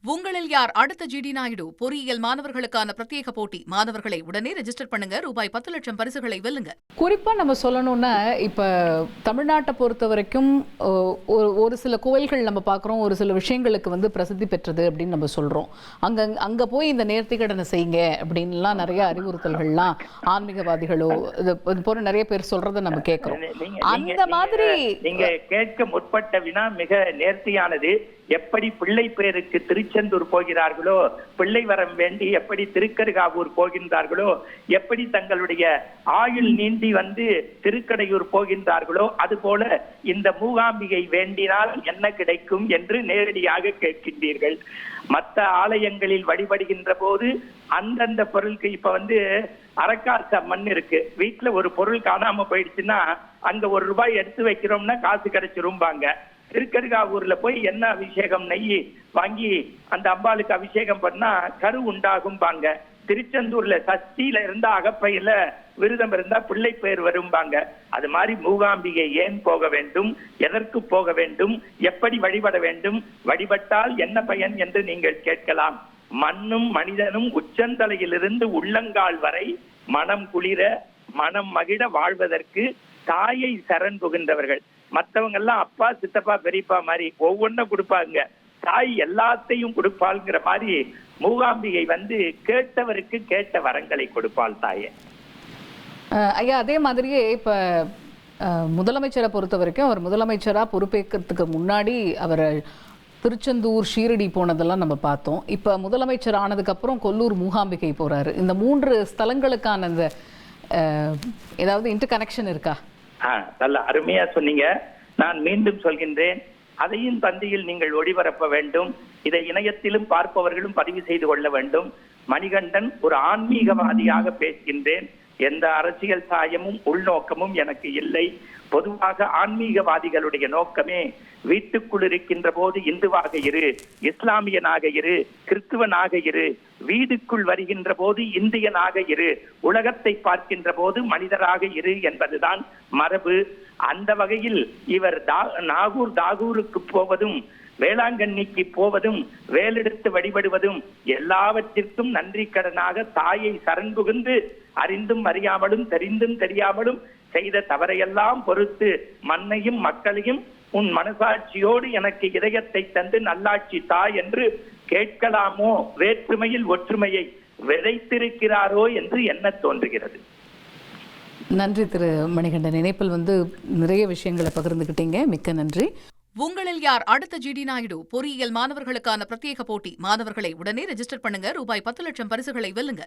உங்களில் யார் அடுத்த ஜிடி நாயுடு பொறியியல் மாணவர்களுக்கான பிரத்யேக போட்டி. மாணவர்களை உடனே ரெஜிஸ்டர் பண்ணுங்க. ரூபாய் 10 லட்சம் பரிசுகளை வெல்லுங்க. குறிப்பா நம்ம சொல்லணும்னா, இப்ப தமிழ்நாட்டை பொறுத்த வரைக்கும் ஒரு சில கோயில்கள் நம்ம பார்க்குறோம், ஒரு சில விஷயங்களுக்கு வந்து பிரசித்தி பெற்றது அப்படின்னு நம்ம சொல்றோம். அங்க போய் இந்த நேர்த்திக்கடனை செய்யுங்க அப்படின்லாம் நிறைய அறிவுறுத்தல்கள்லாம் ஆன்மீகவாதிகளோ இது போல நிறைய பேர் சொல்றதை நம்ம கேட்கிறோம். அந்த மாதிரி நீங்க கேட்க முற்பட்ட வினா மிக நேர்த்தியானது. எப்படி பிள்ளை பேருக்கு திருச்செந்தூர் போகிறார்களோ, பிள்ளை வரம் வேண்டி எப்படி திருக்கருகாவூர் போகின்றார்களோ, எப்படி தங்களுடைய ஆயுள் நீண்டி வந்து திருக்கடையூர் போகின்றார்களோ, அதுபோல இந்த மூகாம்பிகை வேண்டினால் என்ன கிடைக்கும் என்று நேரடியாக கேட்கின்றீர்கள். மற்ற ஆலயங்களில் வழிபடுகின்ற போது அந்தந்த பொருளுக்கு இப்ப வந்து அரக்காச மண் இருக்கு, வீட்டுல ஒரு பொருள் காணாம போயிடுச்சுன்னா அங்க ₹1 எடுத்து வைக்கிறோம்னா காசு கிடைச்சிரும்பாங்க. திருக்கருகாவூர்ல போய் என்ன அபிஷேகம் நெய் வாங்கி அந்த அம்பாளுக்கு அபிஷேகம் பண்ணா கரு உண்டாகும்பாங்க. திருச்செந்தூர்ல சஷ்டியில இருந்தா அகப்பையில விரதம் இருந்தா பிள்ளை பெயர் வரும்பாங்க. அது மாதிரி மூகாம்பிகை ஏன் போக வேண்டும், எதற்கு போக வேண்டும், எப்படி வழிபட வேண்டும், வழிபட்டால் என்ன பயன் என்று நீங்கள் கேட்கலாம். மண்ணும் மனிதனும் உச்சந்தலையிலிருந்து உள்ளங்கால் வரை மனம் குளிர மனம் மகிழ வாழ்வதற்கு தாயை சரண் புகின்றவர்கள். மற்றவங்க எல்லாம் அப்பா சித்தப்பா பெரியப்பா மாதிரி ஒவ்வொன்றும் கொடுப்பாங்க, தாய் எல்லாத்தையும் கொடுப்பாள்ங்கிற மாதிரி மூகாம்பிகை வந்து கேட்டவருக்கு கேட்ட வரங்களை கொடுப்பாள் தாயே. ஐயா, அதே மாதிரியே இப்ப முதலமைச்சரை பொறுத்த வரைக்கும் அவர் முதலமைச்சரா பொறுப்பேற்கிறதுக்கு முன்னாடி அவர் திருச்செந்தூர் ஷீரடி போனதெல்லாம் நம்ம பார்த்தோம். இப்ப முதலமைச்சர் ஆனதுக்கு அப்புறம் கொல்லூர் மூகாம்பிகை போறாரு. இந்த 3 ஸ்தலங்களுக்கான இந்த ஏதாவது இன்டர் கனெக்ஷன் இருக்கா? நல்ல அருமையா சொன்னீங்க. நான் மீண்டும் சொல்கின்றேன், அதையும் தந்தையில் நீங்கள் ஒளிபரப்ப வேண்டும். இதை இணையத்திலும் பார்ப்பவர்களும் பதிவு செய்து கொள்ள வேண்டும். மணிகண்டன் ஒரு ஆன்மீகவாதியாக பேசுகின்றேன். எந்த அரசியல் சாயமும் உள்நோக்கமும் எனக்கு இல்லை. பொதுவாக ஆன்மீகவாதிகளுடைய நோக்கமே வீட்டுக்குள் இருக்கின்ற போது இந்துவாக இரு, இஸ்லாமியனாக இரு, கிறிஸ்துவனாக இரு, வீடுக்குள் வருகின்ற போது இந்தியனாக இரு, உலகத்தை பார்க்கின்ற போது மனிதராக இரு என்பதுதான் மரபு. அந்த வகையில் இவர் நாகூர் தாகூருக்கு போவதும் வேளாங்கண்ணிக்கு போவதும் வேலெடுத்து வழிபடுவதும் எல்லாவற்றிற்கும் நன்றி கடனாக தாயை சரண் புகுந்து அறிந்தும் அறியாமலும் தெரிந்தும் தெரியாமலும் செய்த தவறையெல்லாம் பொறுத்து மண்ணையும் மக்களையும் உன் மனசாட்சியோடு எனக்கு இதயத்தை தந்து நல்லாட்சி தா என்று கேட்கலாமோ, வேற்றுமையில் ஒற்றுமையை விதைத்திருக்கிறாரோ என்று என்ன தோன்றுகிறது. நன்றி திரு மணிகண்டன். இணைப்பில் வந்து நிறைய விஷயங்களை பகிர்ந்துகிட்டீங்க, மிக்க நன்றி. உங்களில் யார் அடுத்த ஜிடி நாயுடு பொறியியல் மாணவர்களுக்கான பிரத்யேக போட்டி. மாணவர்களை உடனே ரெஜிஸ்டர் பண்ணுங்க. ரூபாய் 10 லட்சம் பரிசுகளை வெல்லுங்க.